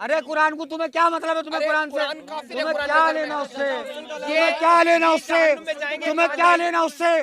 अरे कुरान को तुम्हें क्या मतलब है? तुम्हें कुरान से तुम्हें क्या लेना उससे? तुम्हें क्या लेना उससे? तुम्हें क्या लेना उससे?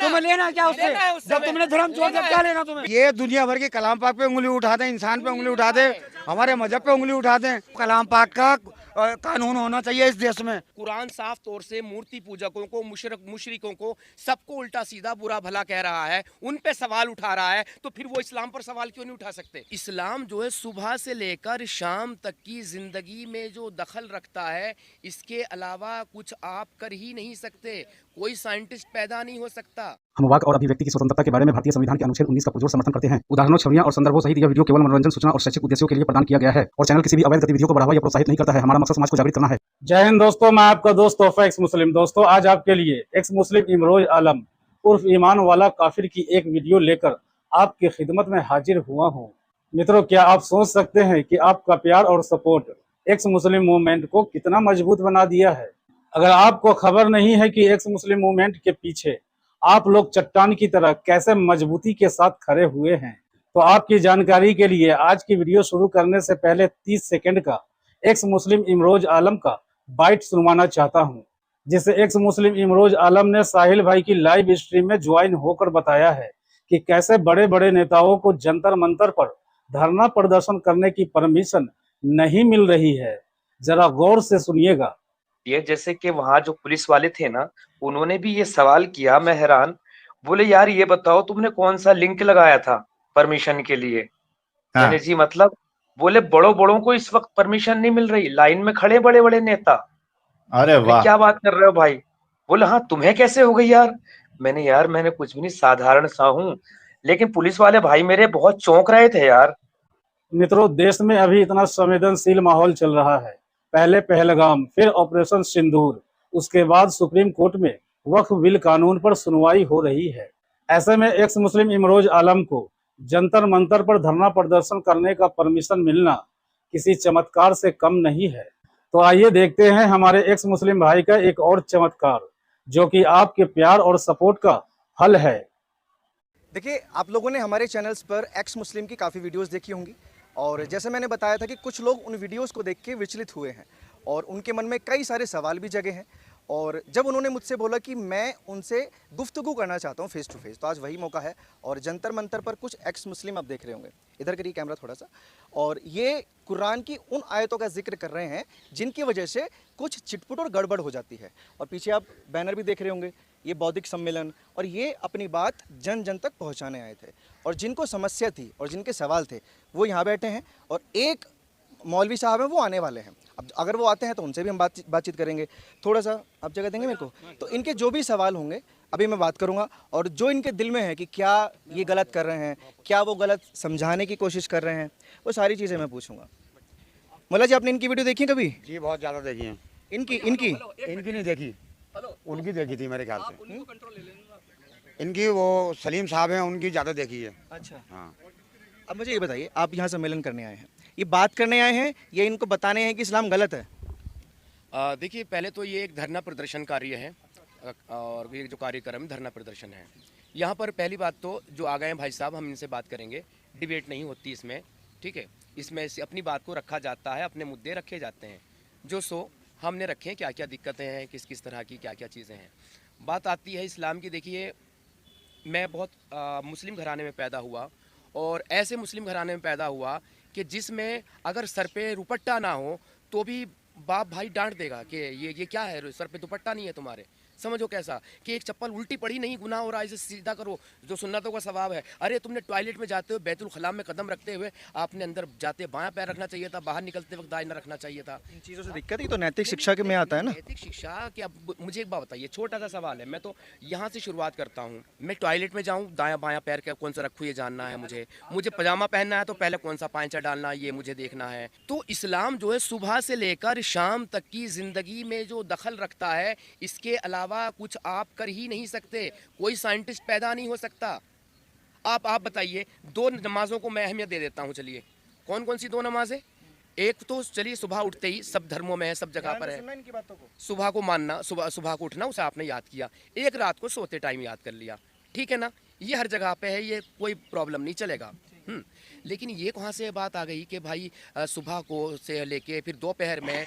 तुम्हें लेना क्या उससे? जब तुमने धर्म छोड़ दिया, क्या लेना तुम्हें? ये दुनिया भर के कलाम पाक पे उंगली उठा दे, इंसान पे उंगली उठा दे, हमारे मजहब पे उंगली उठा दे। कलाम पाक का कानून होना चाहिए इस देश में। कुरान साफ तौर से मूर्ति पूजकों को, मुशरिकों को, सबको उल्टा सीधा बुरा भला कह रहा है, उन पे सवाल उठा रहा है। तो फिर वो इस्लाम पर सवाल क्यों नहीं उठा सकते? इस्लाम जो है सुबह से लेकर शाम तक की जिंदगी में जो दखल रखता है, इसके अलावा कुछ आप कर ही नहीं सकते। कोई साइंटिस्ट पैदा नहीं हो सकता। हम वाक और अभिव्यक्ति की स्वतंत्रता के बारे में भारतीय संविधान के अनुच्छेद 19 का पुरजोर समर्थन करते हैं। उदाहरणों, छवियां और संदर्भों सहित यह वीडियो केवल मनोरंजन, सूचना और शैक्षिक उद्देश्यों के लिए प्रदान किया गया है और चैनल किसी भी अवैध गतिविधियों को बढ़ावा या प्रोत्साहित नहीं करता है। हमारा मकसद समाज को जागृत करना है। जय हिंद दोस्तों, मैं आपका दोस्त तोहफा एक्स मुस्लिम। दोस्तों, आज आपके लिए एक्स मुस्लिम इमरोज आलम उर्फ ईमान वाला काफिर की एक वीडियो लेकर आपकी खिदमत में हाजिर हुआ हूँ। मित्रों, क्या आप सोच सकते हैं कि आपका प्यार और सपोर्ट एक्स मुस्लिम मूवमेंट को कितना मजबूत बना दिया है? अगर आपको खबर नहीं है कि एक्स मुस्लिम मूवमेंट के पीछे आप लोग चट्टान की तरह कैसे मजबूती के साथ खड़े हुए हैं, तो आपकी जानकारी के लिए आज की वीडियो शुरू करने से पहले 30 सेकंड का एक्स मुस्लिम इमरोज आलम का बाइट सुनवाना चाहता हूं, जिसे एक्स मुस्लिम इमरोज आलम ने साहिल भाई की लाइव स्ट्रीम में ज्वाइन होकर बताया है कि कैसे बड़े बड़े नेताओं को जंतर मंतर पर धरना प्रदर्शन करने की परमिशन नहीं मिल रही है। जरा गौर से सुनिएगा। ये जैसे कि वहां जो पुलिस वाले थे ना, उन्होंने भी ये सवाल किया। मैं हैरान, बोले यार ये बताओ तुमने कौन सा लिंक लगाया था परमिशन के लिए? मैंने जी मतलब, बोले बड़ों बड़ों को इस वक्त परमिशन नहीं मिल रही, लाइन में खड़े बड़े बड़े नेता। अरे वाह, क्या बात कर रहे हो भाई? बोले हाँ तुम्हें कैसे हो गई यार? मैंने कुछ भी नहीं, साधारण सा हूँ। लेकिन पुलिस वाले भाई मेरे बहुत चौंक रहे थे यार। मित्रों, देश में अभी इतना संवेदनशील माहौल चल रहा है। पहले पहलगाम, फिर ऑपरेशन सिंदूर, उसके बाद सुप्रीम कोर्ट में वक्फ बिल कानून पर सुनवाई हो रही है। ऐसे में एक्स मुस्लिम इमरोज आलम को जंतर मंतर पर धरना प्रदर्शन करने का परमिशन मिलना किसी चमत्कार से कम नहीं है। तो आइए देखते हैं हमारे एक्स मुस्लिम भाई का एक और चमत्कार, जो कि आपके प्यार और सपोर्ट का हल है। देखिए, आप लोगों ने हमारे चैनल्स पर एक्स मुस्लिम की काफ़ी वीडियोस देखी होंगी और जैसे मैंने बताया था कि कुछ लोग उन वीडियोस को देख के विचलित हुए हैं और उनके मन में कई सारे सवाल भी जगे हैं। और जब उन्होंने मुझसे बोला कि मैं उनसे गुफ्तगू करना चाहता हूँ फेस टू फेस, तो आज वही मौका है। और जंतर मंतर पर कुछ एक्स मुस्लिम आप देख रहे होंगे, इधर करिए कैमरा थोड़ा सा, और ये कुरान की उन आयतों का जिक्र कर रहे हैं जिनकी वजह से कुछ चिटपुट और गड़बड़ हो जाती है। और पीछे आप बैनर भी देख रहे होंगे, ये बौद्धिक सम्मेलन, और ये अपनी बात जन जन तक पहुंचाने आए थे। और जिनको समस्या थी और जिनके सवाल थे वो यहाँ बैठे हैं, और एक मौलवी साहब हैं वो आने वाले हैं। अब अगर वो आते हैं तो उनसे भी हम बातचीत करेंगे। थोड़ा सा आप जगह देंगे मेरे को? तो इनके जो भी सवाल होंगे अभी मैं बात करूँगा, और जो इनके दिल में है कि क्या ये गलत कर रहे हैं, क्या वो गलत समझाने की कोशिश कर रहे हैं, वो सारी चीज़ें मैं पूछूँगा। मुल्ला जी, आपने इनकी वीडियो देखी कभी? जी बहुत ज्यादा देखी है। इनकी नहीं देखी, उनकी देखी थी मेरे ख्याल से। इनकी वो सलीम साहब हैं, उनकी ज्यादा देखी है। अच्छा, हाँ। अब मुझे ये बताइए, आप यहाँ सम्मेलन करने आए हैं, ये बात करने आए हैं या इनको बताने हैं कि इस्लाम गलत है? देखिए, पहले तो ये एक धरना प्रदर्शन कार्य है और ये जो कार्यक्रम धरना प्रदर्शन है, यहाँ पर पहली बात तो जो आ गए हैं भाई साहब, हम इनसे बात करेंगे। डिबेट नहीं होती इसमें, ठीक है? इसमें अपनी बात को रखा जाता है, अपने मुद्दे रखे जाते हैं। जो सो हमने रखे, क्या क्या दिक्कतें हैं, किस किस तरह की क्या क्या चीज़ें हैं। बात आती है इस्लाम की। देखिए, मैं बहुत मुस्लिम घराने में पैदा हुआ, और ऐसे मुस्लिम घराने में पैदा हुआ कि जिसमें अगर सर पे दुपट्टा ना हो तो भी बाप भाई डांट देगा कि ये क्या है, सर पे दुपट्टा नहीं है तुम्हारे। समझो कैसा कि एक चप्पल उल्टी पड़ी नहीं गुनाह हो रहा है, इसे सीधा करो, जो सुन्नतों का सवाब है। अरे तुमने टॉयलेट में जाते हुए बैतुल खला में कदम रखते हुए आपने अंदर जाते बायां पैर रखना चाहिए था, बाहर निकलते वक्त दाहिना रखना चाहिए था। इन चीज़ों से दिक्कत ही तो नैतिक शिक्षा के में आता है ना। नैतिक शिक्षा कि अब मुझे एक बात बताइए, छोटा सा सवाल है, मैं तो यहाँ से शुरुआत करता हूँ। मैं टॉयलेट में जाऊँ, दायां बायां पैर का कौन सा रखूँ ये जानना है मुझे पजामा पहनना है तो पहले कौन सा पांचा डालना है ये मुझे देखना है। तो इस्लाम जो है सुबह से लेकर शाम तक की ज़िंदगी में जो दखल रखता है, इसके अलावा कुछ आप कर ही नहीं सकते। कोई साइंटिस्ट पैदा नहीं हो सकता। आप बताइए, दो नमाजों को मैं अहमियत दे देता हूँ। चलिए, कौन कौन सी दो नमाजें? एक तो चलिए सुबह उठते ही, सब धर्मों में है, सब जगह पर है, सुबह को मानना, सुबह को उठना, उसे आपने याद किया। एक रात को सोते टाइम याद कर लिया, ठीक है ना? ये हर जगह पे है, ये कोई प्रॉब्लम नहीं, चलेगा। लेकिन ये कहाँ से बात आ गई कि भाई सुबह को से लेके फिर दोपहर में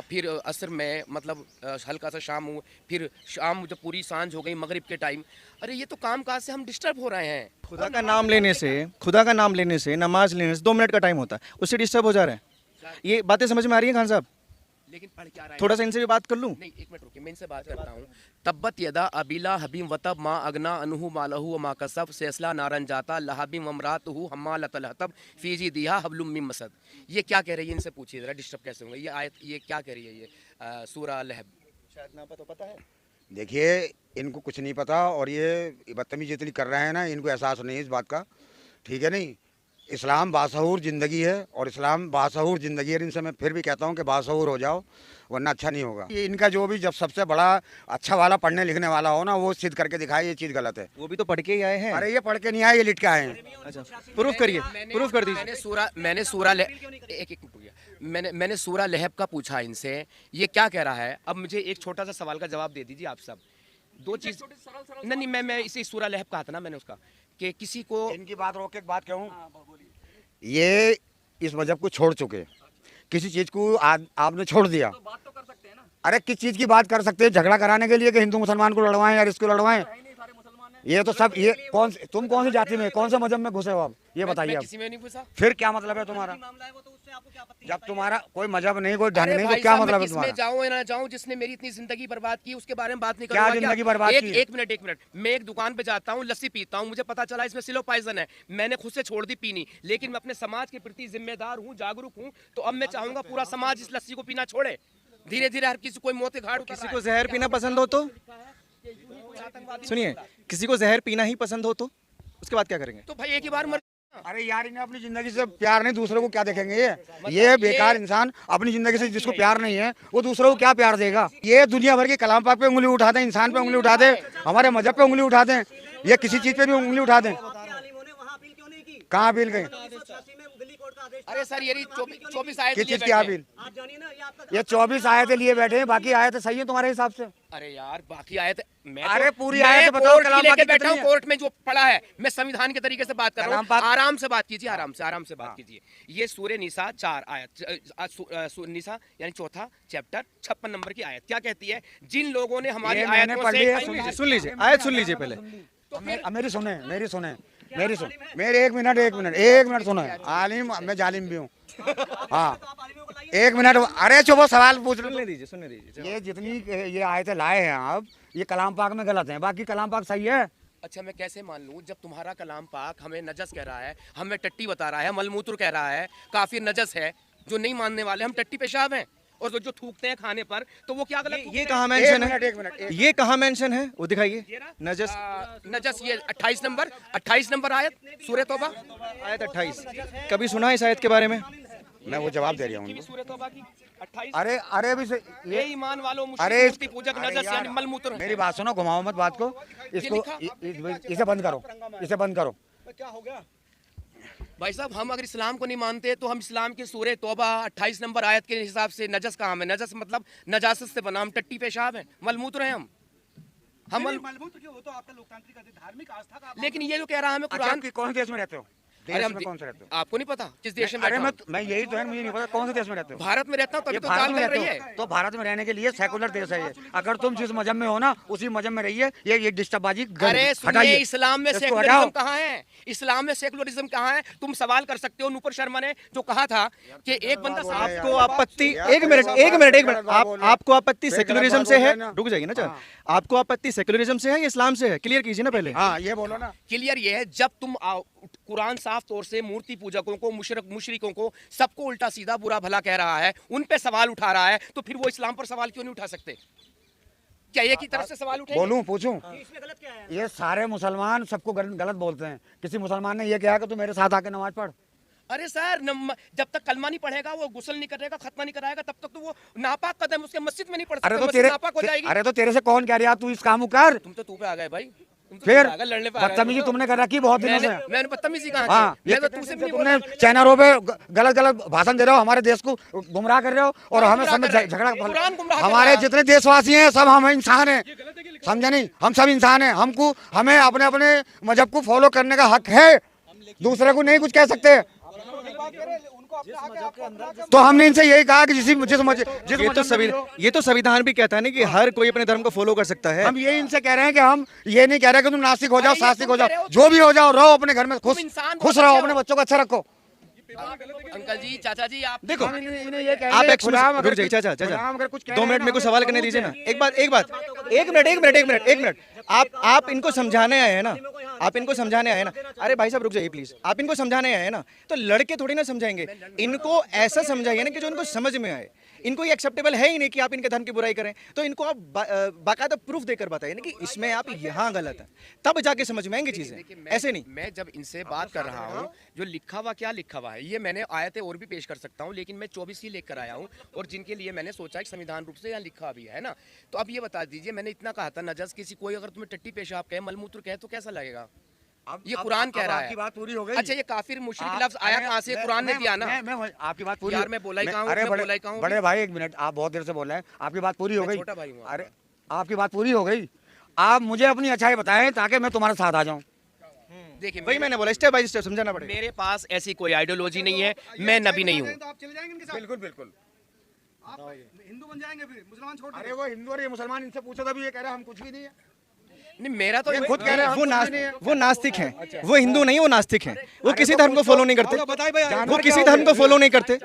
फिर असर में मतलब हल्का सा शाम हो, फिर शाम जब पूरी सांझ हो गई मगरिब के टाइम। अरे ये तो काम काज से हम डिस्टर्ब हो रहे हैं। खुदा का नाम लेने से, नमाज लेने से 2 मिनट का टाइम होता है, उससे डिस्टर्ब हो जा रहे हैं। ये बातें समझ में आ रही है खान साहब? लेकिन पढ़ क्या रहा है? थोड़ा सा इनसे भी बात कर लूं? नहीं, एक मिनट रुकिए, मैं इनसे बात करता हूँ। तब्बत यदा अबीला हबीम वतब मा अगना अनहु मालहु व मा कसब सेसला नारन जाता लहाबिम वमरातहु हम्मालतल हतब फीजी दिया हबलुम मिन मसद। ये क्या कह रही है? इनसे पूछिए जरा, डिस्टर्ब कैसे होंगे ये आयत, ये क्या कह रही है? ये सूरा लहब शायद ना पता है। देखिए, इनको कुछ नहीं पता और ये बदतमीजी इतनी कर रहे हैं ना, इनको एहसास नहीं है इस बात का, ठीक है नहीं। इस्लाम बाशऊर ज़िंदगी है और इस्लाम बाशऊर ज़िंदगी है। इनसे मैं फिर भी कहता हूँ कि बाशऊर हो जाओ, वरना अच्छा नहीं होगा। ये इनका जो भी जब सबसे बड़ा अच्छा वाला पढ़ने लिखने वाला हो ना, वो सिद्ध करके दिखाए ये चीज़ गलत है। वो भी तो पढ़ के ही आए हैं। अरे ये पढ़ के नहीं आए, ये लिट के आए हैं। अच्छा, प्रूफ करिए, प्रूफ कर दीजिए। मैंने सूरा लहब का पूछा इनसे, ये क्या कह रहा है? अब मुझे एक छोटा सा सवाल का जवाब दे दीजिए आप सब। दो चीज नहीं, मैं इसे सूरा लहब कहा था ना मैंने उसका, कि किसी को इनकी बात रोक के एक बात कहूँ, ये इस मजहब को छोड़ चुके, किसी चीज़ को आपने छोड़ दिया। बात तो कर सकते हैं ना। अरे किस चीज़ की बात कर सकते हैं? झगड़ा कराने के लिए कि हिंदू मुसलमान को लड़वाएं या इसको लड़वाएं? ये तो सब, ये तुम कौन सी जाति में, कौन से मजहब में घुसे हो आप? ये बताइए आप। किसी में नहीं घुसा। फिर क्या मतलब है तुम्हारा? जब तुम्हारा कोई मजहब नहीं, कोई ढंग नहीं, तो क्या मतलब है तुम्हारा? जाऊं या ना जाऊं, जिसने मेरी इतनी जिंदगी बर्बाद की उसके बारे में बात नहीं क्या करूंगा। जिंदगी बर्बाद की? एक मिनट, मैं एक दुकान पे जाता हूं, लस्सी पीता हूं, मुझे पता चला इसमें सिलो पॉइजन है, मैंने खुद से छोड़ दी पीनी, लेकिन मैं अपने समाज के प्रति जिम्मेदार हूं, जागरूक हूं, तो अब मैं चाहूंगा पूरा समाज इस लस्सी को पीना छोड़े। धीरे धीरे हर किसी कोई मौत के घाट, किसी को जहर पीना पसंद हो तो सुनिए, किसी को जहर पीना ही पसंद हो तो उसके बाद क्या करेंगे? तो भाई एक ही बार मर। अरे यार, इन्हें अपनी जिंदगी से प्यार नहीं, दूसरे को क्या देखेंगे? ये बेकार इंसान अपनी जिंदगी से जिसको प्यार नहीं है वो दूसरे को क्या प्यार देगा? ये दुनिया भर के कलाम पाक पे उंगली उठा दें, इंसान पे उंगली उठा दें, हमारे मजहब पे उंगली उठा दें, ये किसी चीज पे भी उंगली उठा दें। कहाँ अपील गई? अरे सर, ये 24 आयत किस चीज की अपील? ये 24 आयतें लिए बैठे हैं, बाकी आयतें सही है तुम्हारे हिसाब से? अरे यार बाकी आयत, अरे पूरी आयत बताओ। कलाम लेके बैठा हूँ, कोर्ट में जो पढ़ा है, मैं संविधान के तरीके से बात कर रहा हूँ। आराम से बात कीजिए, आराम से बात कीजिए। ये सूरे निसा 4 आयत, निसा यानी 4था चैप्टर 56 नंबर की आयत क्या कहती है? जिन लोगों ने हमारी आयत सुन लीजिए, आयत सुन लीजिए पहले। मेरी सुने, मेरे एक मिनट सुनो। आलिम, मैं जालिम भी हूँ। हाँ, एक मिनट। अरे चुप, सवाल सुनने दीजिए। ये जितनी ये आयतें लाए हैं आप, ये कलाम पाक में गलत हैं, बाकी कलाम पाक सही है। अच्छा, मैं कैसे मान लूं जब तुम्हारा कलाम पाक हमें नजस कह रहा है, हमें टट्टी बता रहा है, मलमूत्र कह रहा है, काफिर नजस है, जो नहीं मानने वाले हम टट्टी पेशाब हैं, और जो थूकते हैं खाने पर, तो वो क्या गलत? ये कहाँ मेंशन है? ये कहाँ मेंशन है वो दिखाइए। नजस ये 28 नंबर आयत सूरह तौबा, आयत 28। कभी सुना है इस आयत के बारे में? मैं वो जवाब दे रहा हूँ। सूरह तौबा की 28। अरे भी ये ईमान वालों, अरे मूर्ति पूजक, नजस यानी मलमूत्र। मेरी बात सुनो, घुमाओ मत बात को, इसको इसे बंद करो, इसे बंद करो। क्या हो गया भाई साहब? हम अगर इस्लाम को नहीं मानते तो हम इस्लाम के सूरह तौबा 28 नंबर आयत के हिसाब से नजस कहाँ है? नजस मतलब नजासत से बना, हम टट्टी पेशाब हैं, मलमूत्र हैं हम मलमूत्र क्यों हो? तो आपका लोकतांत्रिक धार्मिक आस्था का। लेकिन ये जो कह रहा है हमें कुरान। कौन से देश में रहते हो? अरे हम कौन से रहते हो? आपको नहीं पता किस देश में? अरे मैं यही तो है, मुझे नहीं पता कौन से देश में रहते हो। भारत में रहता हूँ, तभी तो भारत गाल में कर रहते रही है। हो तो भारत में रहने के लिए सेकुलर देश है ये। अगर तुम जिस मजहब में हो ना, उसी मजहब में रहिए। ये डिस्टर्बबाजी अरे सुनिए, इस्लाम में सेकुलरिज्म कहाँ है? इस्लाम में सेकुलरिज्म कहाँ है? तुम सवाल कर सकते हो। नूपुर शर्मा ने जो कहा था कि एक बंदा, आपको आपत्ति, एक मिनट, आपको आपत्ति सेकुलरिज्म से है? रुक जाइए ना, आपको आपत्ति सेकुलरिज्म से है या इस्लाम से है? क्लियर कीजिए ना पहले। हाँ, ये बोलो ना। क्लियर ये है, जब तुम कुरान साफ तौर से मूर्ति पूजकों को, मुशरिकों को, सबको उल्टा सीधा बुरा भला कह रहा है, उन पे सवाल उठा रहा है, तो फिर वो इस्लाम पर सवाल क्यों नहीं उठा सकते? क्या एक ही तरफ से सवाल उठे? बोलूं, पूछूं? ये सारे मुसलमान सबको गलत बोलते हैं। किसी मुसलमान ने ये कहा कि तू मेरे साथ आके नमाज पढ़? अरे सर, जब तक कलमा नहीं पढ़ेगा, वो गुस्ल नहीं करेगा, खत्मा नहीं कराएगा, तब तक तो वो नापाक कदम उसके मस्जिद में नहीं पढ़ सकता। अरे तो तेरे से कौन कह रहा तू इस काम को कर? तुम तो तू पे आ गए भाई, फिर बदतमीजी तुमने कर रखी बहुत दिनों से। मैंने बदतमीजी कहा? हाँ, तुमने चैनलों पे गलत भाषण दे रहे हो, हमारे देश को गुमराह कर रहे हो और हमें सब झगड़ा। हमारे जितने देशवासी हैं सब हम इंसान हैं, समझे नहीं? हम सब इंसान हैं, हमें अपने अपने मजहब को फॉलो करने का हक है। दूसरे को नहीं कुछ कह सकते। तो हमने इनसे यही कहा कि ये तो संविधान भी कहता है ना कि हर कोई अपने धर्म को फॉलो कर सकता है। हम ये इनसे कह रहे हैं कि हम ये नहीं कह रहे कि तुम नास्तिक हो जाओ, सास्तिक हो जाओ, जो भी हो जाओ, रहो अपने घर में खुश रहो, अपने बच्चों को अच्छा रखो। अंकल जी, चाचा जी, आप देखो, इन्हें ये आप एक रुक जाइए चाचा, 2 मिनट मेरे को सवाल करने दीजिए ना। एक मिनट आप इनको समझाने आए हैं ना, आप इनको समझाने आए ना। अरे भाई साहब रुक जाइए प्लीज, आप इनको समझाने आए हैं ना, तो लड़के थोड़ी ना समझाएंगे, इनको ऐसा समझाइए ना कि जो इनको समझ में आए। इनको ये एक्सेप्टेबल है ही नहीं कि आप इनके धर्म की बुराई करें, तो इनको आप बाकायदा प्रूफ देकर बताइए ना कि इसमें आप यहाँ गलत है, तब जाके समझ में आएंगे चीजें, ऐसे नहीं। मैं जब इनसे बात कर रहा हूँ, जो लिखा हुआ क्या लिखा हुआ है, ये मैंने आयतें और भी पेश कर सकता हूँ, लेकिन मैं 24 ही लेकर आया हूँ, और जिनके लिए मैंने सोचा कि संविधान रूप से यहाँ लिखा भी है ना। तो अब ये बता दीजिए, मैंने इतना कहा था, नजस किसी कोई अगर तुम्हें टट्टी पेशाब कहे, मलमूत्र कहे, तो कैसा लगेगा? ये कुरान कह रहा है। आपकी बात पूरी हो गई। अच्छा, ये काफिर मुशरिक लफ्ज आया कहाँ से? कुरान ने दिया ना। मैं आपकी बात पूरी। यार मैं बोला ही कहूँ, बड़े भाई एक मिनट, आप बहुत देर से बोल रहे हैं, आपकी बात पूरी हो गई। छोटा भाई हूँ। अरे आपकी बात पूरी हो गई, आप मुझे अपनी अच्छाई बताएं ताकि मैं तुम्हारे साथ आ जाऊं। देखिए, वही मैंने बोला, स्टेप बाय स्टेप समझाना पड़ेगा। मेरे पास ऐसी कोई आइडियोलॉजी नहीं है, मैं नबी नहीं हूँ। बिल्कुल बिल्कुल, आप हिंदू बन जाएंगे फिर मुसलमान छोड़। अरे वो हिंदू और ये मुसलमान, इनसे पूछो तभी ये कह रहे हैं हम कुछ भी नहीं है। नहीं, मेरा तो खुद कह रहे हैं वो नास्तिक हैं, वो हिंदू नहीं, वो नास्तिक हैं, वो किसी धर्म को फॉलो नहीं करते, वो किसी धर्म को फॉलो नहीं करते।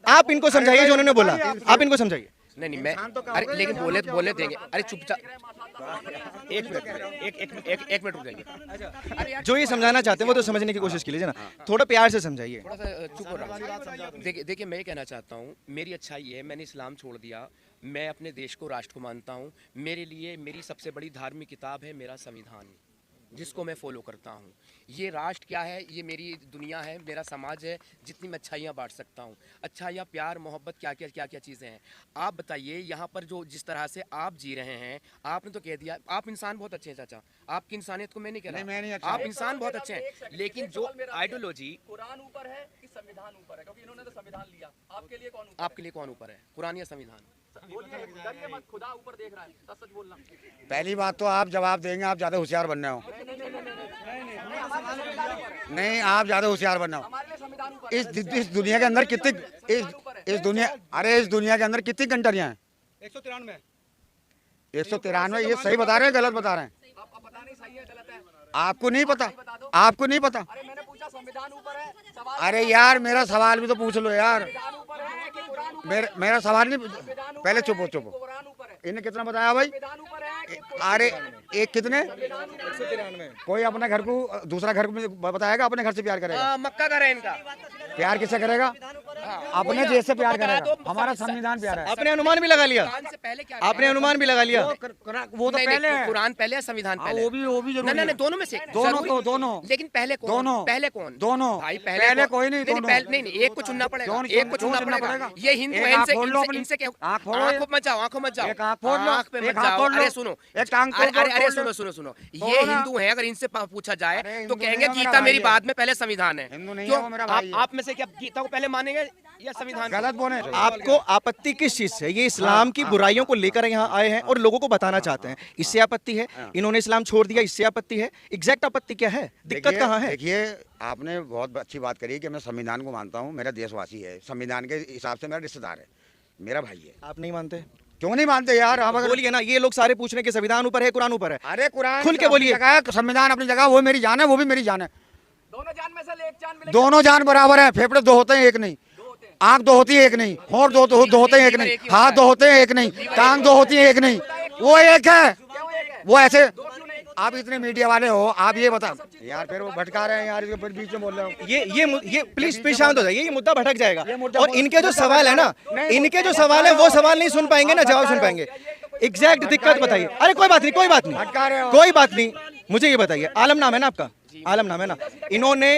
आप इनको समझाइए जो उन्होंने बोला, आप इनको समझाइए। नहीं मैं, अरे लेकिन बोले देंगे। अरे चुपचाप एक मिनट रुक जाइए। जो ये समझाना चाहते हैं वो तो समझने की कोशिश कीजिए ना, थोड़ा प्यार से समझाइए। थोड़ा सा चुप हो रहा। देखिए मैं ये कहना चाहता हूँ, मेरी अच्छाई है, मैंने इस्लाम छोड़ दिया, मैं अपने देश को राष्ट्र को मानता हूँ। मेरे लिए मेरी सबसे बड़ी धार्मिक किताब है मेरा संविधान, जिसको मैं फॉलो करता हूँ। ये राष्ट्र क्या है, ये मेरी दुनिया है, मेरा समाज है, जितनी मैं अच्छाइयाँ बांट सकता हूँ। अच्छाइयाँ, प्यार, मोहब्बत, क्या क्या चीज़ें हैं। आप बताइए, यहाँ पर जो जिस तरह से आप जी रहे हैं, आपने तो कह दिया आप इंसान बहुत अच्छे हैं चाचा, आपकी इंसानियत को मैं नहीं कह रहा, आप इंसान बहुत अच्छे हैं, लेकिन जो आइडियोलॉजी कुरान ऊपर है कि संविधान ऊपर है? क्योंकि इन्होंने तो संविधान लिया, आपके लिए कौन ऊपर? आपके लिए कौन ऊपर है, कुरान या संविधान? बोलिए, डरिए मत, खुदा ऊपर देख रहा है, सच सच बोलना। पहली बात तो आप जवाब देंगे, आप ज्यादा होशियार बनने हो। नहीं, आप ज्यादा होशियार बनना हो। इस दुनिया के अंदर कितनी इस दुनिया के अंदर कितनी कंट्रियां हैं? 193। ये सही बता रहे हैं गलत बता रहे हैं? आपको नहीं पता, आपको नहीं पता। मैंने पूछा संविधान ऊपर है, सवाल अरे यार मेरा सवाल भी तो पूछ लो यार। मेरा सवाल नहीं, पहले चुप हो। इन्हें कितना बताया भाई? अरे एक कितने? 193। कोई अपने घर को दूसरा घर को बताएगा, अपने घर से प्यार करेगा? मक्का का है इनका प्यार किससे करेगा? अपने देश से प्यार करेगा। हमारा संविधान प्यार है। आपने अनुमान भी लगा लिया, आपने अनुमान भी लगा लिया। वो तो पहले है। कुरान पहले, संविधान पहले। वो भी जरूरी है। नहीं, दोनों में से दोनों। लेकिन पहले कौन? दोनों। पहले कौन? दोनों भाई पहले कोई नहीं, दोनों। नहीं, एक को चुनना पड़ेगा, एक को चुनना पड़ेगा। ये हिंदू है, इनसे आंखों मत जाओ, आंख पे मत जाओ। अरे सुनो, अरे सुनो, ये हिंदू है, अगर इनसे पूछा जाए तो कहेंगे गीता मेरी बाद में, पहले संविधान है। हिंदू नहीं है वो, मेरा भाई है। आप में से क्या गीता को पहले मानेंगे या संविधान? गलत बोले। आपको आपत्ति किस चीज से? ये इस्लाम की बुराइयों को लेकर यहाँ आए हैं और लोगों को बताना चाहते हैं, इससे आपत्ति है? इन्होंने इस्लाम छोड़ दिया, इससे आपत्ति है? एग्जैक्ट आपत्ति क्या है, दिक्कत कहाँ है? देखिए, आपने बहुत अच्छी बात करी कि मैं संविधान को मानता हूँ, मेरा देशवासी है, संविधान के हिसाब से मेरा रिश्तेदार है, मेरा भाई है। आप नहीं मानते? क्यों नहीं मानते यार? आप अगर बोलिए ना, ये लोग सारे पूछ रहे हैं कि संविधान ऊपर है, कुरान ऊपर है। अरे कुरान खुल के बोलिए। संविधान अपनी जगह, वो मेरी जान है, वो भी मेरी जान है। दोनों जान में से एक जान मिलेगी। दोनों जान बराबर है। फेफड़े दो होते हैं, एक नहीं। आंख दो होती है, एक नहीं। होंठ दो होते हैं, एक नहीं। हाथ दो होते हैं, एक नहीं। टांग दो होती है, एक नहीं। वो एक है। वो ऐसे आप इतने मीडिया वाले हो, आप ये बता यार, फिर वो भटका रहे हैं यार, इसके बीच में बोल रहे हो। ये प्लीज शांत हो जाइए, ये मुद्दा भटक जाएगा। और इनके जो सवाल है ना, इनके जो सवाल है वो सवाल नहीं सुन पाएंगे ना, जवाब सुन पाएंगे। एग्जैक्ट दिक्कत बताइए। अरे कोई बात नहीं, कोई बात नहीं, कोई बात नहीं। मुझे ये बताइए, आलम नाम है ना आपका? आलम नाम है ना? इन्होंने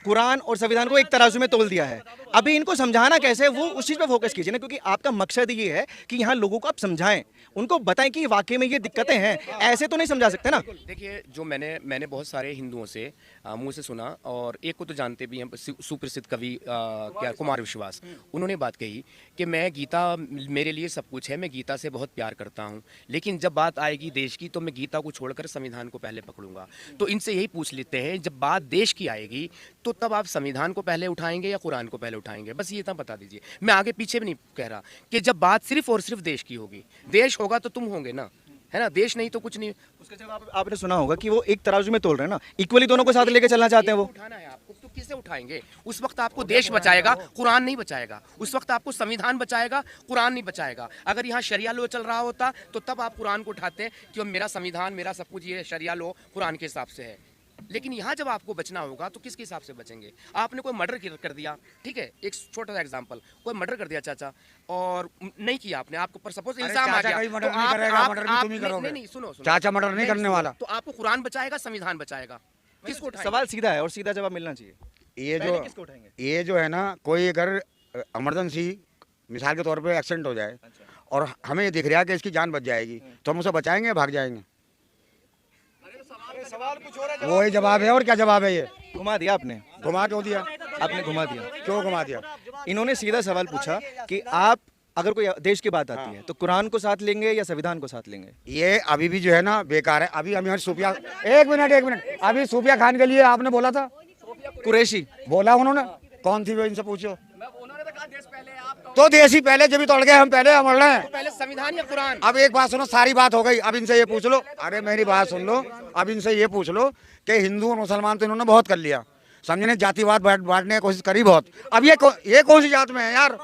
कुरान और संविधान को एक तराजू में तोल दिया है। अभी इनको समझाना कैसे है, वो उस चीज़ पे फोकस कीजिए ना, क्योंकि आपका मकसद ये है कि यहाँ लोगों को आप समझाएं, उनको बताएं कि वाकई में ये दिक्कतें हैं, ऐसे तो नहीं समझा सकते ना। देखिए, जो मैंने बहुत सारे हिंदुओं से मुंह से सुना, और एक को तो जानते भी हैं, सुप्रसिद्ध कवि क्या कुमार विश्वास, उन्होंने बात कही कि मैं गीता मेरे लिए सब कुछ है, मैं गीता से बहुत प्यार करता हूँ, लेकिन जब बात आएगी देश की तो मैं गीता को छोड़कर संविधान को पहले पकड़ूंगा। तो इनसे यही पूछ लेते हैं, जब बात देश की आएगी तो तब आप संविधान को पहले उठाएंगे या कुरान को पहले उठाएंगे? बस ये इतना बता दीजिए। मैं आगे पीछे भी नहीं कह रहा कि जब बात सिर्फ और सिर्फ देश की होगी, देश होगा तो तुम होंगे ना, है ना, देश नहीं तो कुछ नहीं। उसका जवाब आपने सुना होगा कि वो एक तराजू में तोल रहे हैं ना, इक्वली दोनों को साथ लेके चलना चाहते हैं। वो उठाना है आपको तो किसे उठाएंगे? उस वक्त आपको देश बचाएगा, कुरान नहीं बचाएगा। उस वक्त आपको संविधान बचाएगा, कुरान नहीं बचाएगा। अगर यहाँ शरिया लो चल रहा होता तो तब आप कुरान को उठाते कि मेरा संविधान, मेरा सब कुछ ये शरिया लो कुरान के हिसाब से है। लेकिन यहाँ जब आपको बचना होगा तो किसके हिसाब से बचेंगे? आपने कोई मर्डर कर दिया, ठीक है, एक छोटा सा एग्जांपल, कोई मर्डर कर दिया चाचा, और नहीं किया आपने, आपको पर सपोज इल्जाम आ गया, मर्डर नहीं करेगा, मर्डर भी तुम ही करोगे। नहीं, सुनो, चाचा मर्डर नहीं करने वाला। तो आपको कुरान बचाएगा, संविधान बचाएगा, किसको उठाएंगे? सवाल सीधा है और सीधा जवाब मिलना चाहिए। ये जो है ना, कोई अगर इमरजेंसी मिसाल के तौर पे एक्सीडेंट हो जाए और हमें ये दिख रहा है कि इसकी जान बच जाएगी, तो हम उसे बचाएंगे, भाग जाएंगे? वही जवाब है, और क्या जवाब है? ये घुमा दिया आपने। घुमा क्यों दिया? आपने घुमा दिया। क्यों घुमा दिया? इन्होंने सीधा सवाल पूछा कि आप अगर कोई देश की बात आती है तो कुरान को साथ लेंगे या संविधान को साथ लेंगे? ये अभी भी जो है ना बेकार है। अभी हमें सूफिया, एक मिनट, अभी सूफिया खान के लिए आपने बोला था, कुरैशी बोला उन्होंने, कौन थी वो, इनसे पूछो। तो देश ही पहले, जब भी तोड़ गए हम पहले अमर रहे हैं, पहले संविधान या कुरान? अब एक बात सुनो, सारी बात हो गई, अब इनसे ये पूछ लो। अरे मेरी बात सुन लो, अब इनसे ये पूछ लो कि हिंदू और मुसलमान तो इन्होंने बहुत कर लिया, समझने, जातिवाद बांटने की कोशिश करी बहुत। अब ये कौन सी जात में है यार?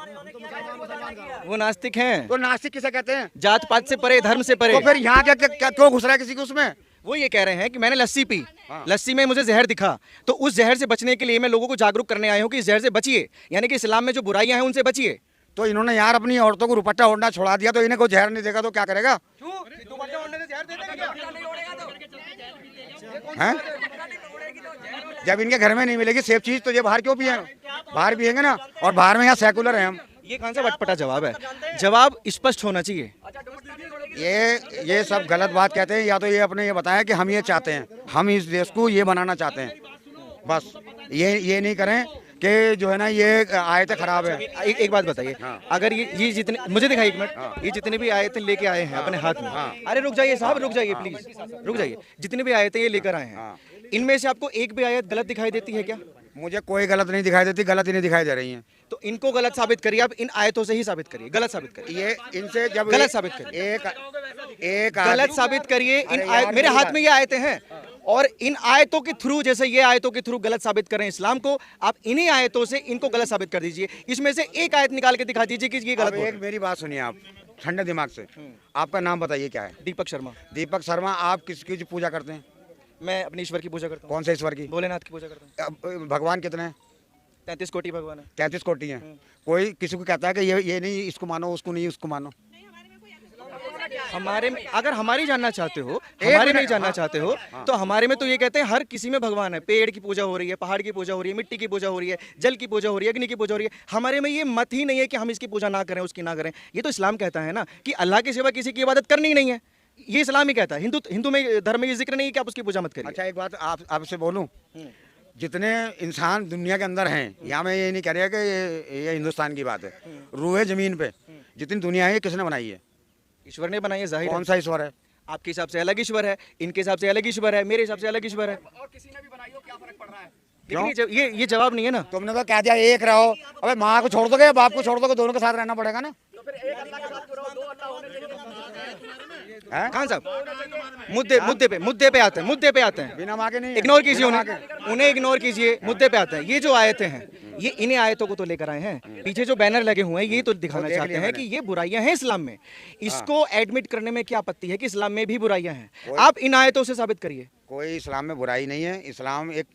वो नास्तिक हैं। तो नास्तिक किसे कहते हैं? जात पात से परे, धर्म से परे। तो फिर यहाँ क्या क्यों घुस रहा है किसी को उसमें? वो ये कह रहे हैं कि मैंने लस्सी पी, लस्सी में मुझे जहर दिखा, तो उस जहर से बचने के लिए मैं लोगों को जागरूक करने आया हूँ कि इस जहर से बचिए, यानी कि इस्लाम में जो बुराइयां हैं उनसे बचिए। तो इन्होंने यार अपनी औरतों को दुपट्टा ओढ़ना छोड़ा दिया, तो इन्हें कोई जहर नहीं देगा तो क्या करेगा? हैं? जब इनके घर में नहीं मिलेगी सेफ चीज तो ये बाहर क्यों पिए? बाहर पिएंगे ना, और बाहर में यहाँ सेकुलर है हम। ये कौन सा बटपटा जवाब है? जवाब स्पष्ट होना चाहिए। ये सब गलत बात कहते हैं, या तो ये अपने ये बताएं कि हम ये चाहते हैं, हम इस देश को ये बनाना चाहते हैं, बस ये नहीं करें कि जो है ना ये आयतें खराब है। एक बात बताइए, अगर ये जितने, मुझे दिखाइए एक मिनट, ये जितने भी आयतें लेके आए हैं अपने हाथ में, अरे रुक जाइए साहब, रुक जाइए प्लीज, रुक जाइए, जितनी भी आयतें ये लेकर आए हैं, इनमें से आपको एक भी आयत गलत दिखाई देती है क्या? मुझे कोई गलत नहीं दिखाई देती, गलत ही नहीं दिखाई दे रही हैं। तो इनको गलत साबित करिए, आप इन आयतों से ही साबित करिए, गलत साबित करिए। ये इनसे जब गलत साबित करिए, एक गलत साबित करिए। इन मेरे हाथ में ये आयतें हैं, और इन आयतों के थ्रू, जैसे ये आयतों के थ्रू गलत साबित करें इस्लाम को, आप इन्हीं आयतों से इनको गलत साबित कर दीजिए। इसमें से एक आयत निकाल के दिखा दीजिए कि ये गलत है। मेरी बात सुनिए आप ठंडे दिमाग से, आपका नाम बताइए क्या है? दीपक शर्मा। दीपक शर्मा, आप किसकी पूजा करते हैं? मैं अपने ईश्वर की पूजा करता हूँ। कौन से ईश्वर की? भोलेनाथ की पूजा करता हूँ। भगवान कितने हैं? 33 कोटि भगवान है। 33 कोटि हैं। कोई किसी को कहता है कि ये नहीं इसको मानो, उसको नहीं उसको मानो? हमारे में, अगर हमारी जानना चाहते हो, हमारे में जानना चाहते हो, तो हमारे में तो ये कहते हैं हर किसी में भगवान है। पेड़ की पूजा हो रही है, पहाड़ की पूजा हो रही है, मिट्टी की पूजा हो रही है, जल की पूजा हो रही है, अग्नि की पूजा हो रही है। हमारे में ये मत ही नहीं है कि हम इसकी पूजा ना करें, उसकी ना करें। ये तो इस्लाम कहता है ना कि अल्लाह के सिवा किसी की इबादत करनी ही नहीं है। ये इस्लाम ही कहता है। हिंदू में, धर्म में ये जिक्र नहीं है कि आप उसकी पूजा मत करिए। अच्छा, एक बात आपसे बोलूं, जितने इंसान दुनिया के अंदर हैं, यहाँ मैं ये नहीं कह रहा कि ये हिंदुस्तान की बात है, रूहे जमीन पे जितनी दुनिया है ये किसने बनाई है? ईश्वर ने बनाई है। जाहिर कौन सा ईश्वर है? आपके हिसाब से अलग ईश्वर है, इनके हिसाब से अलग ईश्वर है, मेरे हिसाब से अलग ईश्वर है। और किसी ने भी बनाई हो, क्या फर्क पड़ रहा है? लेकिन ये जवाब नहीं है ना। तुमने तो कह दिया एक रहो, अबे माँ को छोड़ दोगे, बाप को छोड़ दोगे, दोनों के साथ रहना पड़ेगा ना। तो फिर एक अल्लाह के साथ क्यों रहो? दो अल्लाह होने चाहिए। खान साहब, मुद्दे पे आते हैं, बिना माँ के नहीं, इग्नोर कीजिए उन्हें इग्नोर कीजिए। मुद्दे पे आते हैं। ये जो आयतें हैं, ये इन्हीं आयतों को तो लेकर आए हैं। पीछे जो बैनर लगे हुए हैं, ये तो दिखाना चाहते हैं कि ये बुराइयां हैं इस्लाम में। इसको एडमिट करने में क्या आपत्ति है कि इस्लाम में भी बुराइयां हैं? आप इन आयतों से साबित करिए। कोई इस्लाम में बुराई नहीं है। इस्लाम एक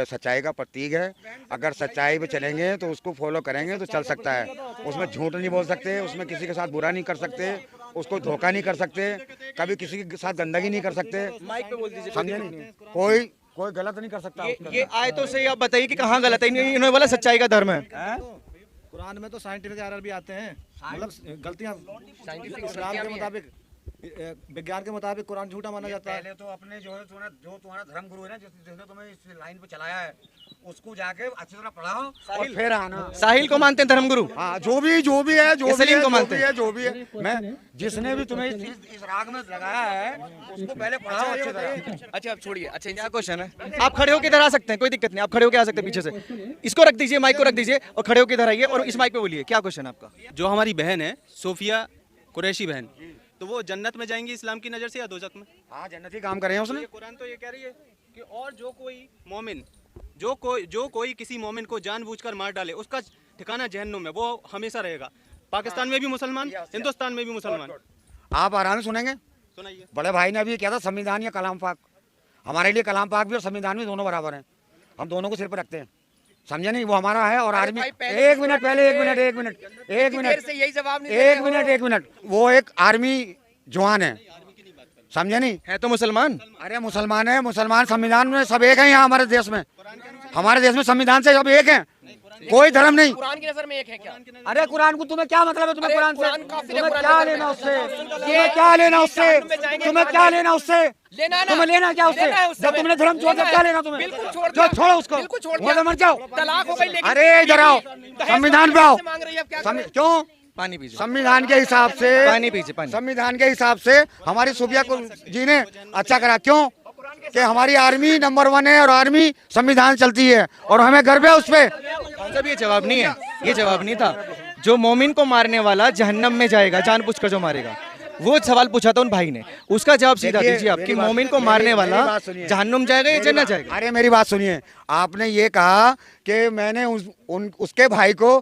सच्चाई का प्रतीक है। अगर सच्चाई पे चलेंगे तो उसको फॉलो करेंगे तो चल सकता है। उसमें झूठ नहीं बोल सकते, उसमें किसी के साथ बुरा नहीं कर सकते, उसको धोखा नहीं कर सकते, कभी किसी के साथ गंदगी नहीं कर सकते। माइक पे बोल दीजिए। समझे नहीं? कोई कोई गलत नहीं कर सकता उसके ये अंदर। आयतों से आप बताइए कि कहाँ गलत है। इन्होंने बोला सच्चाई का धर्म है। कुरान में तो साइंटिफिक एरर भी आते हैं, मतलब गलतियां इस्लाम के मुताबिक, विज्ञान के मुताबिक कुरान झूठा माना जाता है। पहले तो अपने जो है तुम्हारा धर्म गुरु है ना, जिसने तुम्हें इस लाइन पे चलाया है, उसको जाके अच्छी तरह पढ़ाओ और फिर आना। साहिल को मानते हैं धर्मगुरु? हाँ, जो भी है, जो भी सलीम है, को मानते जो भी है, मैं जिसने भी तुम्हें इस राग में लगाया है उसको पहले पढ़ाओ अच्छी तरह। अच्छा अब छोड़िए। अच्छा क्या क्वेश्चन है? आप खड़े होकर इधर आ सकते हैं, कोई दिक्कत नहीं, आप खड़े होकर आ सकते हैं पीछे से। इसको रख दीजिए, माइक को रख दीजिए और खड़े होकर इधर आइए और इस माइक पे बोलिए, क्या क्वेश्चन है आपका? जो हमारी बहन है सोफिया कुरैशी बहन, तो वो जन्नत में जाएंगी इस्लाम की नज़र से या दोजख में? हाँ, जन्नती काम करे हैं उसने। कुरान तो ये कह रही है कि और जो कोई मोमिन जो कोई किसी मोमिन को जानबूझकर मार डाले उसका ठिकाना जहन्नुम है, वो हमेशा रहेगा। पाकिस्तान में भी मुसलमान, हिंदुस्तान में भी मुसलमान। आप आराम से सुनेंगे। सुनाइए। बड़े भाई ने अभी क्या था, संविधान या कलाम पाक। हमारे लिए कलाम पाक भी और संविधान भी दोनों बराबर हैं, हम दोनों को सिर पर रखते हैं, समझे नहीं? वो हमारा है और आर्मी। एक मिनट पहले, एक मिनट, वो एक आर्मी जवान है, समझे नहीं? है तो मुसलमान। अरे मुसलमान है, मुसलमान संविधान में सब एक है यहाँ हमारे देश में। हमारे देश में संविधान से सब एक है, कोई धर्म नहीं। कुरान की नजर में एक है क्या? अरे कुरान को तुम्हें क्या मतलब है? तुम्हें कुरान से तुम्हें क्या लेना उससे? तुम्हें क्या लेना उससे? तुम्हें क्या लेना उससे? तुम्हें लेना क्या उससे? जब तुमने धर्म छोड़ दिया, क्या लेना तुम्हें? जो छोड़ो उसको, वहाँ से मर जाओ। तलाक हो गई। अरे इधर आओ, संविधान पे आओ। मांग रही है, अब क्या क्यों? पानी पीजिए, संविधान के हिसाब से, पानी पीजिए, पानी। संविधान के हिसाब से हमारी सूफिया जी ने अच्छा करा। क्यों? कि हमारी आर्मी नंबर 1 है और आर्मी संविधान चलती है और हमें गर्व है उस पे। साहब ये जवाब नहीं है, ये जवाब नहीं था। जो मोमिन को मारने वाला जहन्नम में जाएगा, जानबूझकर जो मारेगा, वो सवाल पूछा था उन भाई ने, उसका जवाब सीधा दीजिए आप कि मोमिन को मारने वाला जहन्नुम जाएगा या जन्नत जाएगा? अरे मेरी बात सुनिए, आपने ये कहा कि मैंने उसके भाई को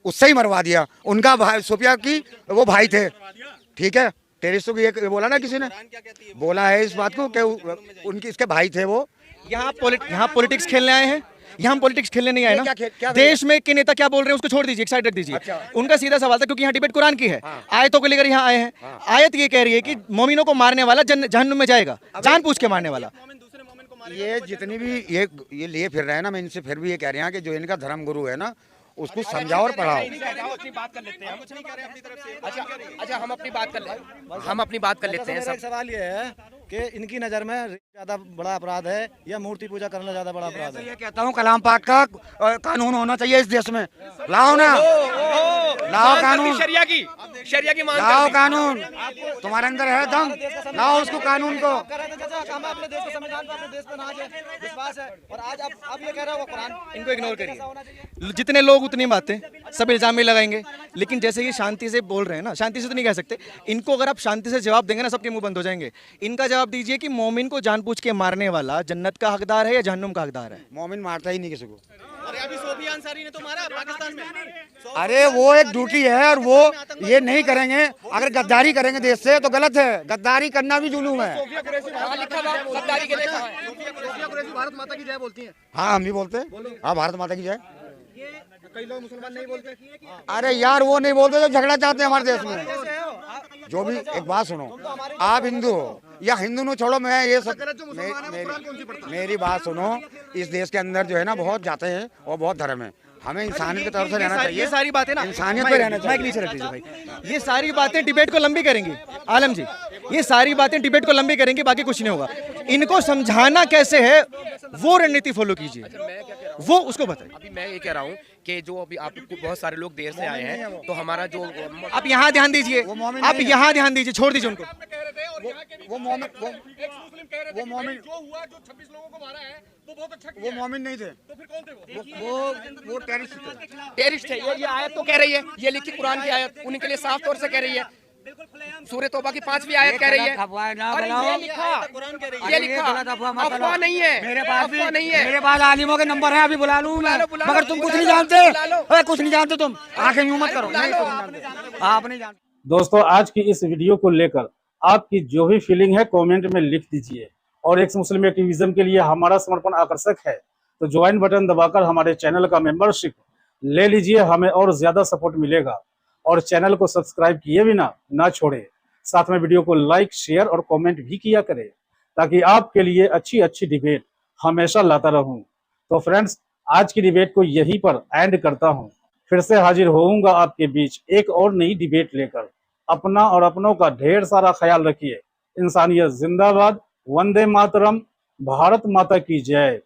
उससे ही मरवा दिया। उनका भाई सूफिया की वो भाई थे, ठीक है? टेरिस्टों की ये बोला ना किसी ने, बोला है इस बात को कि उनके इसके भाई थे वो। यहाँ पॉलिटिक्स खेलने आए हैं? यहाँ हम पॉलिटिक्स खेलने नहीं आए ना। क्या देश में के नेता क्या बोल रहे हैं उसको छोड़ दीजिए, एक साइड रख दीजिए। उनका सीधा सवाल था, क्योंकि यहाँ डिबेट कुरान की है, आयतों को लेकर यहाँ आए हैं। आयत ये कह रही है कि मोमिनों को मारने वाला जहन्नुम में जाएगा, जान पूछ के मारने वाला। ये जितनी भी ये लिए फिर रहे हैं ना, मैं इनसे फिर भी ये कह रहे हैं कि जो इनका धर्म गुरु है ना, उसको समझाओ और पढ़ाओ। अपनी बात कर लेते हैं हम। अच्छा हम अपनी बात कर लेते हैं। एक सवाल ये है कि इनकी नज़र में ज़्यादा बड़ा अपराध है या मूर्ति पूजा करना ज़्यादा बड़ा अपराध है? ये कहता हूँ कलाम पाक का कानून होना चाहिए इस देश में। लाओ ना, लाओ कानून, शरिया की मांग लाओ कानून, तुम्हारे अंदर है दम, लाओ उसको कानून को। अपने देश के संविधान पर, अपने देश पर नाज है, विश्वास है, और आज आप ये कह रहे हो कुरान। इनको इग्नोर करिए। जितने लोग उतनी बातें, सब इल्जाम ही लगाएंगे। लेकिन जैसे ये शांति से बोल रहे हैं ना, शांति से तो नहीं कह सकते इनको। अगर आप शांति से जवाब देंगे ना, सबके मुंह बंद हो जाएंगे। इनका जवाब दीजिए कि मोमिन को जानबूझ के मारने वाला जन्नत का हकदार है या जहन्नुम का हकदार है? मोमिन मारता ही नहीं किसी को। अरे अभी सोफिया अंसारी ने तो मारा पाकिस्तान में। अरे वो एक ड्यूटी है और वो ये नहीं करेंगे। अगर गद्दारी करेंगे देश से तो गलत है, गद्दारी करना भी जुलूम है। भारत माता की जय बोलती हैं। हाँ, हम भी बोलते हैं। हाँ, भारत माता की जय। कई लोग मुसलमान नहीं बोलते। अरे यार, वो नहीं बोलते जो झगड़ा चाहते हैं हमारे देश में। जो भी, एक बात सुनो, आप हिंदू हो या हिंदू नो छोड़ो, मैं ये सब मेरी बात सुनो। इस देश के अंदर जो है ना, बहुत जाते हैं और बहुत धर्म है। हमें इंसानियत की तरफ से रहना चाहिए। ये सारी बातें ना इंसानियत पे रहना चाहिए। नीचे रख दीजिए भाई। ये सारी बातें डिबेट को लंबी करेंगी आलम जी, ये सारी बातें डिबेट को लंबी करेंगी, बाकी कुछ नहीं होगा। इनको समझाना कैसे है वो रणनीति फॉलो कीजिए, वो उसको बताइए। अभी मैं ये कह रहा हूँ कि जो अभी आप बहुत सारे लोग देर से आए हैं, तो हमारा जो आप यहाँ ध्यान दीजिए, आप यहाँ ध्यान दीजिए, छोड़ दीजिए उनको। वो मोमिन वो मोमिन नहीं थे, तो फिर कौन थे वो? वो टेररिस्ट थे। टेररिस्ट है। ये आयत तो कह रही है, ये लिखी कुरान की आयत उनके लिए साफ तौर से कह रही है। सूरह तौबा की 5वीं आयत कह रही है। अरे ये लिखा, अफवाह नहीं है, अफवाह नहीं है। मेरे पास आलिमों के नंबर है, अभी बुला लूँ मैं, मगर तुम कुछ नहीं जानते। अरे कुछ नहीं जानते तुम, आंखें यूं मत करो। आप नहीं जानते। दोस्तों, आज की इस वीडियो को लेकर आपकी जो भी फीलिंग है कमेंट में लिख दीजिए। और एक्स मुस्लिम एक्टिविज्म के लिए हमारा समर्पण आकर्षक है, तो ज्वाइन बटन दबाकर हमारे चैनल का मेंबरशिप ले लीजिए, हमें और ज्यादा सपोर्ट मिलेगा। और चैनल को सब्सक्राइब किए बिना ना छोड़े, साथ में वीडियो को लाइक, शेयर और कमेंट भी किया करें, ताकि आपके लिए अच्छी अच्छी डिबेट हमेशा लाता रहूं। तो फ्रेंड्स, आज की डिबेट को यहीं पर एंड करता हूं। फिर से हाजिर होऊंगा आपके बीच एक और नई डिबेट लेकर। अपना और अपनों का ढेर सारा ख्याल रखिए। इंसानियत जिंदाबाद, वंदे मातरम, भारत माता की जय।